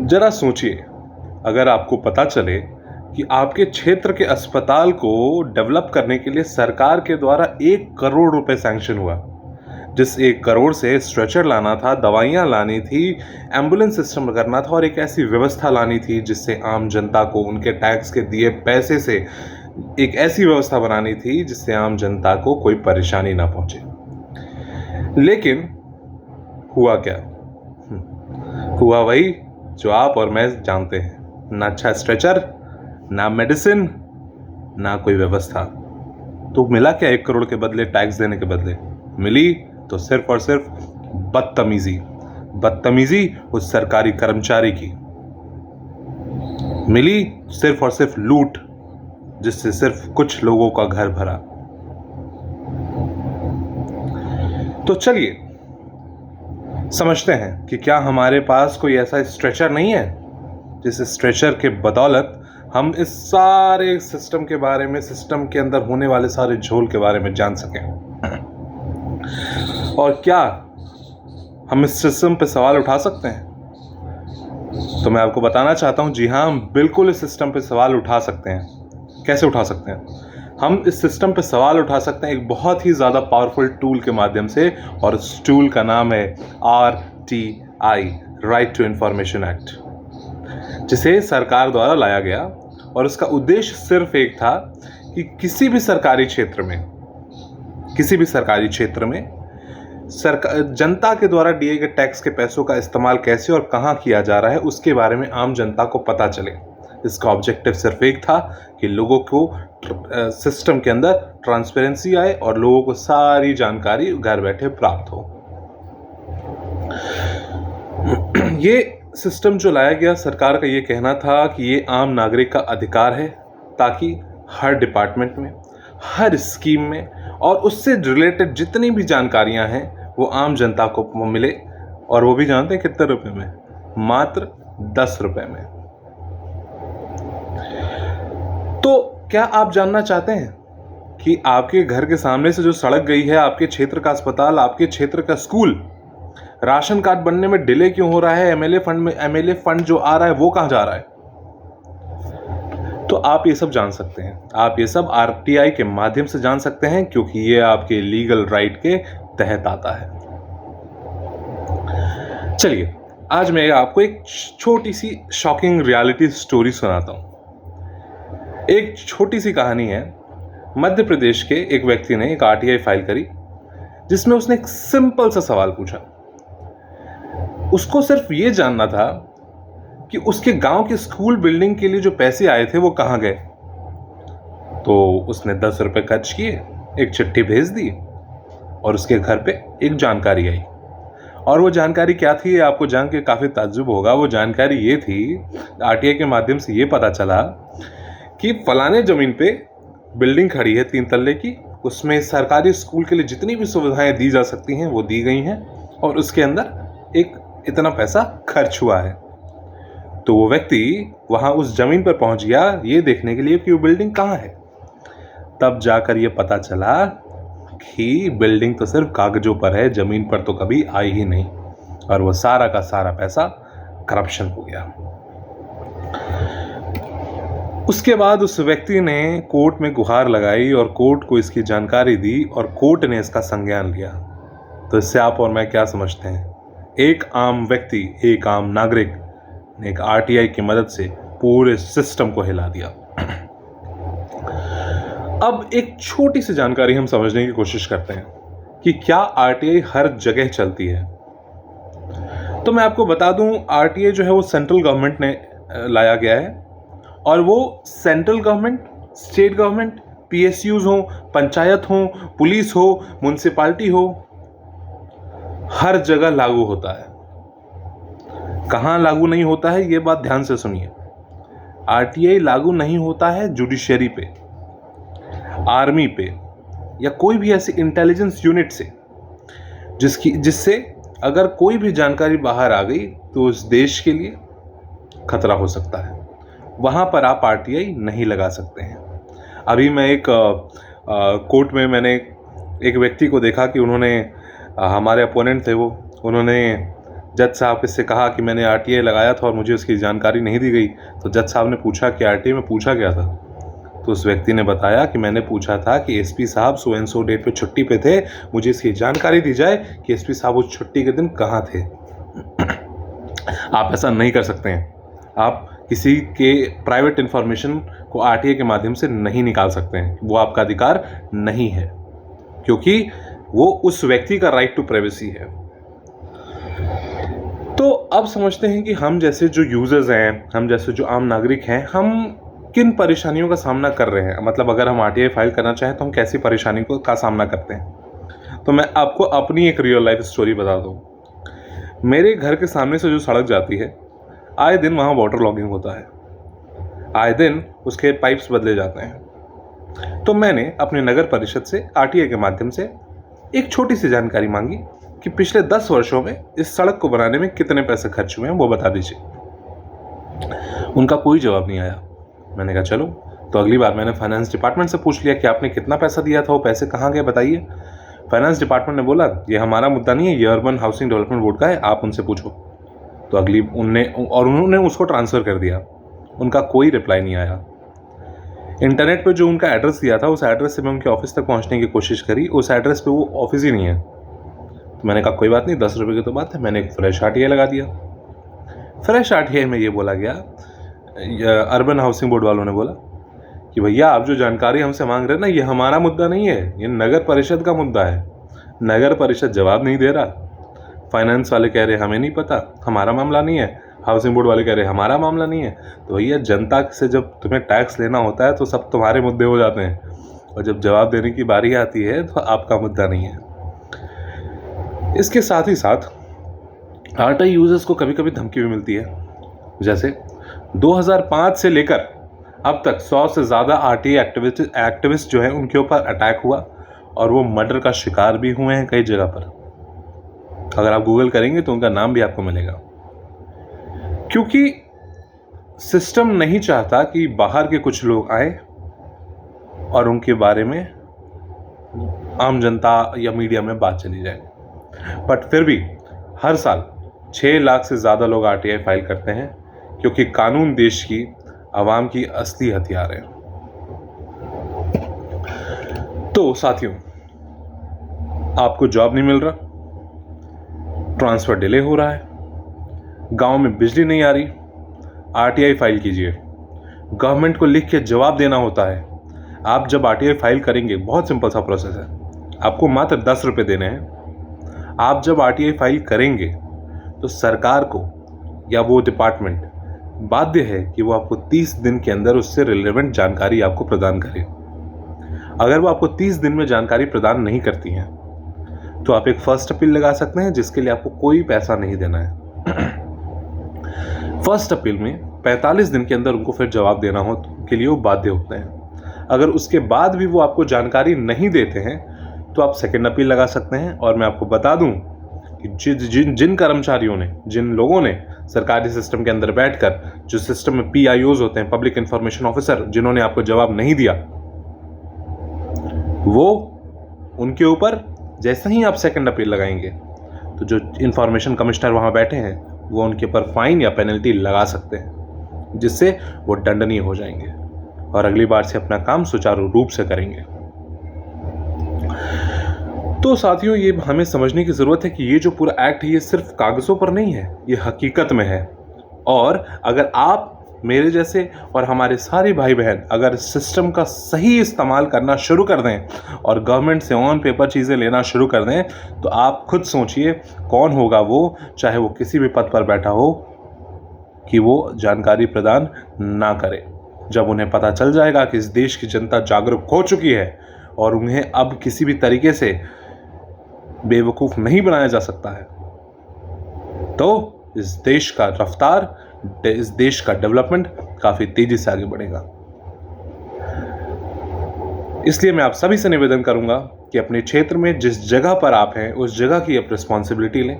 जरा सोचिए, अगर आपको पता चले कि आपके क्षेत्र के अस्पताल को डेवलप करने के लिए सरकार के द्वारा 1 करोड़ रुपए सैंक्शन हुआ। जिस 1 करोड़ से स्ट्रेचर लाना था, दवाइयाँ लानी थी, एम्बुलेंस सिस्टम करना था और एक ऐसी व्यवस्था लानी थी जिससे आम जनता को उनके टैक्स के दिए पैसे से एक ऐसी व्यवस्था बनानी थी जिससे आम जनता को कोई परेशानी ना पहुंचे। लेकिन हुआ क्या? हुआ वही जो आप और मैं जानते हैं, ना अच्छा स्ट्रेचर, ना मेडिसिन, ना कोई व्यवस्था। तो मिला क्या 1 करोड़ के बदले, टैक्स देने के बदले? मिली तो सिर्फ और सिर्फ बदतमीजी। बदतमीजी उस सरकारी कर्मचारी की। मिली सिर्फ और सिर्फ लूट, जिससे सिर्फ कुछ लोगों का घर भरा। तो चलिए समझते हैं कि क्या हमारे पास कोई ऐसा स्ट्रेचर नहीं है जिस स्ट्रेचर के बदौलत हम इस सारे सिस्टम के बारे में, सिस्टम के अंदर होने वाले सारे झोल के बारे में जान सकें। और क्या हम इस सिस्टम पे सवाल उठा सकते हैं? तो मैं आपको बताना चाहता हूं, जी हाँ, हम बिल्कुल इस सिस्टम पे सवाल उठा सकते हैं। कैसे उठा सकते हैं? हम इस सिस्टम पे सवाल उठा सकते हैं एक बहुत ही ज़्यादा पावरफुल टूल के माध्यम से, और उस टूल का नाम है RTI, right to information act, जिसे सरकार द्वारा लाया गया। और उसका उद्देश्य सिर्फ एक था कि किसी भी सरकारी क्षेत्र में जनता के द्वारा दिए गए टैक्स के पैसों का इस्तेमाल कैसे और कहाँ किया जा रहा है, उसके बारे में आम जनता को पता चले। इसका ऑब्जेक्टिव सिर्फ एक था कि लोगों को सिस्टम के अंदर ट्रांसपेरेंसी आए और लोगों को सारी जानकारी घर बैठे प्राप्त हो। ये सिस्टम जो लाया गया, सरकार का ये कहना था कि ये आम नागरिक का अधिकार है, ताकि हर डिपार्टमेंट में, हर स्कीम में और उससे रिलेटेड जितनी भी जानकारियां हैं वो आम जनता को मिले। और वो भी जानते हैं कितने रुपए में? मात्र 10 रुपए में। तो क्या आप जानना चाहते हैं कि आपके घर के सामने से जो सड़क गई है, आपके क्षेत्र का अस्पताल, आपके क्षेत्र का स्कूल, राशन कार्ड बनने में डिले क्यों हो रहा है? एमएलए फंड जो आ रहा है वो कहां जा रहा है? तो आप ये सब जान सकते हैं। आप ये सब RTI के माध्यम से जान सकते हैं, क्योंकि ये आपके लीगल राइट के तहत आता है। चलिए, आज मैं आपको एक छोटी सी शॉकिंग रियलिटी स्टोरी सुनाता हूं। एक छोटी सी कहानी है। मध्य प्रदेश के एक व्यक्ति ने एक RTI फाइल करी, जिसमें उसने एक सिंपल सा सवाल पूछा। उसको सिर्फ ये जानना था कि उसके गांव के स्कूल बिल्डिंग के लिए जो पैसे आए थे वो कहां गए। तो उसने 10 रुपए खर्च किए, एक चिट्ठी भेज दी और उसके घर पे एक जानकारी आई। और वो जानकारी क्या थी, आपको जान के काफ़ी ताज्जुब होगा। वो जानकारी ये थी, RTI के माध्यम से ये पता चला कि फलाने ज़मीन पे बिल्डिंग खड़ी है 3 तल्ले की, उसमें सरकारी स्कूल के लिए जितनी भी सुविधाएं दी जा सकती हैं वो दी गई हैं, और उसके अंदर एक इतना पैसा खर्च हुआ है। तो वो व्यक्ति वहाँ उस ज़मीन पर पहुँच गया ये देखने के लिए कि वो बिल्डिंग कहाँ है। तब जाकर ये पता चला कि बिल्डिंग तो सिर्फ कागजों पर है, ज़मीन पर तो कभी आई ही नहीं, और वो सारा का सारा पैसा करप्शन हो गया। उसके बाद उस व्यक्ति ने कोर्ट में गुहार लगाई और कोर्ट को इसकी जानकारी दी, और कोर्ट ने इसका संज्ञान लिया। तो इससे आप और मैं क्या समझते हैं? एक आम व्यक्ति, एक आम नागरिक ने एक RTI की मदद से पूरे सिस्टम को हिला दिया। अब एक छोटी सी जानकारी हम समझने की कोशिश करते हैं कि क्या RTI हर जगह चलती है। तो मैं आपको बता दूं, RTI जो है वो सेंट्रल गवर्नमेंट ने लाया गया है, और वो central government, state government, PSUs हो, पंचायत हो, पुलिस हो, म्युनिसिपैलिटी हो, हर जगह लागू होता है। कहाँ लागू नहीं होता है, ये बात ध्यान से सुनिए। RTI लागू नहीं होता है जुडिशरी पे, आर्मी पे, या कोई भी ऐसी इंटेलिजेंस यूनिट से जिससे अगर कोई भी जानकारी बाहर आ गई तो उस देश के लिए खतरा हो सकता है। वहाँ पर आप RTI नहीं लगा सकते हैं। अभी मैं एक कोर्ट में मैंने एक व्यक्ति को देखा कि उन्होंने, हमारे अपोनेंट थे वो, उन्होंने जज साहब से कहा कि मैंने आरटीआई लगाया था और मुझे उसकी जानकारी नहीं दी गई। तो जज साहब ने पूछा कि आरटीआई में पूछा क्या था? तो उस व्यक्ति ने बताया कि मैंने पूछा था कि एसपी साहब सो एंड सो डेट पे छुट्टी पे थे, मुझे इसकी जानकारी दी जाए कि एसपी साहब उस छुट्टी के दिन कहाँ थे। आप ऐसा नहीं कर सकते हैं। आप किसी के प्राइवेट इन्फॉर्मेशन को आरटीआई के माध्यम से नहीं निकाल सकते हैं, वो आपका अधिकार नहीं है, क्योंकि वो उस व्यक्ति का राइट टू प्राइवेसी है। तो अब समझते हैं कि हम जैसे जो यूजर्स हैं, हम जैसे जो आम नागरिक हैं, हम किन परेशानियों का सामना कर रहे हैं। मतलब अगर हम आरटीआई फाइल करना चाहें तो हम कैसी परेशानी का सामना करते हैं। तो मैं आपको अपनी एक रियल लाइफ स्टोरी बता दूं। मेरे घर के सामने से जो सड़क जाती है, आए दिन वहाँ वाटर लॉगिंग होता है, आए दिन उसके पाइप्स बदले जाते हैं। तो मैंने अपने नगर परिषद से आरटीआई के माध्यम से एक छोटी सी जानकारी मांगी कि पिछले 10 वर्षों में इस सड़क को बनाने में कितने पैसे खर्च हुए हैं, वो बता दीजिए। उनका कोई जवाब नहीं आया। मैंने कहा चलो, तो अगली बार मैंने फाइनेंस डिपार्टमेंट से पूछ लिया कि आपने कितना पैसा दिया था, वो पैसे कहाँ गए बताइए। फाइनेंस डिपार्टमेंट ने बोला ये हमारा मुद्दा नहीं है, ये अर्बन हाउसिंग डेवलपमेंट बोर्ड का है, आप उनसे पूछो। तो उन्होंने उसको ट्रांसफ़र कर दिया। उनका कोई रिप्लाई नहीं आया। इंटरनेट पे जो उनका एड्रेस दिया था, उस एड्रेस से मैं उनके ऑफिस तक पहुंचने की कोशिश करी, उस एड्रेस पे वो ऑफिस ही नहीं है। तो मैंने कहा कोई बात नहीं, 10 रुपये की तो बात है। मैंने एक फ्रेश आरटीआई लगा दिया। फ्रेश आरटीआई में ये बोला गया, अर्बन हाउसिंग बोर्ड वालों ने बोला कि भैया आप जो जानकारी हमसे मांग रहे हैं ना, ये हमारा मुद्दा नहीं है, ये नगर परिषद का मुद्दा है। नगर परिषद जवाब नहीं दे रहा। फाइनेंस वाले कह रहे हमें नहीं पता, हमारा मामला नहीं है। हाउसिंग बोर्ड वाले कह रहे हमारा मामला नहीं है। तो भैया जनता से जब तुम्हें टैक्स लेना होता है तो सब तुम्हारे मुद्दे हो जाते हैं, और जब जवाब देने की बारी आती है तो आपका मुद्दा नहीं है। इसके साथ ही साथ आरटीआई यूजर्स को कभी कभी धमकी भी मिलती है। जैसे 2005 से लेकर अब तक 100 से ज़्यादा आरटीआई एक्टिविस्ट जो है उनके ऊपर अटैक हुआ, और वो मर्डर का शिकार भी हुए हैं कई जगह पर। अगर आप गूगल करेंगे तो उनका नाम भी आपको मिलेगा, क्योंकि सिस्टम नहीं चाहता कि बाहर के कुछ लोग आए और उनके बारे में आम जनता या मीडिया में बात चली जाए। बट फिर भी हर साल 6 लाख से ज़्यादा लोग आरटीआई फाइल करते हैं, क्योंकि कानून देश की आवाम की असली हथियार है। तो साथियों, आपको जॉब नहीं मिल रहा, ट्रांसफर डिले हो रहा है, गांव में बिजली नहीं आ रही, आरटीआई फाइल कीजिए। गवर्नमेंट को लिख के जवाब देना होता है। आप जब आरटीआई फाइल करेंगे, बहुत सिंपल सा प्रोसेस है, आपको मात्र 10 रुपये देने हैं। आप जब आरटीआई फाइल करेंगे तो सरकार को या वो डिपार्टमेंट बाध्य है कि वो आपको 30 दिन के अंदर उससे रिलेवेंट जानकारी आपको प्रदान करे। अगर वो आपको 30 दिन में जानकारी प्रदान नहीं करती हैं तो आप एक फर्स्ट अपील लगा सकते हैं, जिसके लिए आपको कोई पैसा नहीं देना है। फर्स्ट अपील में 45 दिन के अंदर उनको फिर जवाब देना हो के लिए वो बाध्य होते हैं। अगर उसके बाद भी वो आपको जानकारी नहीं देते हैं तो आप सेकंड अपील लगा सकते हैं। और मैं आपको बता दूं कि जिन कर्मचारियों ने, जिन लोगों ने सरकारी सिस्टम के अंदर बैठकर, जो सिस्टम में PIOs होते हैं, पब्लिक इंफॉर्मेशन ऑफिसर, जिन्होंने आपको जवाब नहीं दिया, वो उनके ऊपर जैसे ही आप सेकंड अपील लगाएंगे तो जो इंफॉर्मेशन कमिश्नर वहां बैठे हैं वो उनके ऊपर फाइन या पेनल्टी लगा सकते हैं, जिससे वो दंडनीय हो जाएंगे और अगली बार से अपना काम सुचारू रूप से करेंगे। तो साथियों, ये हमें समझने की ज़रूरत है कि ये जो पूरा एक्ट है ये सिर्फ कागज़ों पर नहीं है, ये हकीकत में है। और अगर आप मेरे जैसे और हमारे सारे भाई बहन अगर सिस्टम का सही इस्तेमाल करना शुरू कर दें और गवर्नमेंट से ऑन पेपर चीज़ें लेना शुरू कर दें, तो आप खुद सोचिए कौन होगा वो, चाहे वो किसी भी पद पर बैठा हो, कि वो जानकारी प्रदान ना करे। जब उन्हें पता चल जाएगा कि इस देश की जनता जागरूक हो चुकी है और उन्हें अब किसी भी तरीके से बेवकूफ़ नहीं बनाया जा सकता है, तो इस देश का रफ्तार, इस देश का डेवलपमेंट काफ़ी तेज़ी से आगे बढ़ेगा। इसलिए मैं आप सभी से निवेदन करूंगा कि अपने क्षेत्र में जिस जगह पर आप हैं उस जगह की आप रिस्पॉन्सिबिलिटी लें।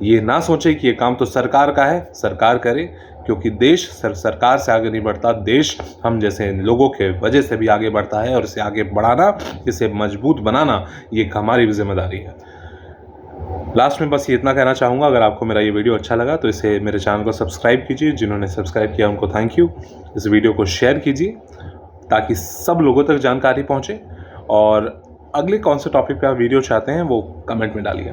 ये ना सोचें कि ये काम तो सरकार का है, सरकार करे, क्योंकि देश सरकार से आगे नहीं बढ़ता, देश हम जैसे लोगों के वजह से भी आगे बढ़ता है, और इसे आगे बढ़ाना, इसे मजबूत बनाना, ये हमारी भी जिम्मेदारी है। लास्ट में बस ये इतना कहना चाहूँगा, अगर आपको मेरा ये वीडियो अच्छा लगा तो इसे मेरे चैनल को सब्सक्राइब कीजिए। जिन्होंने सब्सक्राइब किया उनको थैंक यू। इस वीडियो को शेयर कीजिए ताकि सब लोगों तक जानकारी पहुँचे, और अगले कौन से टॉपिक पे आप वीडियो चाहते हैं वो कमेंट में डालिए।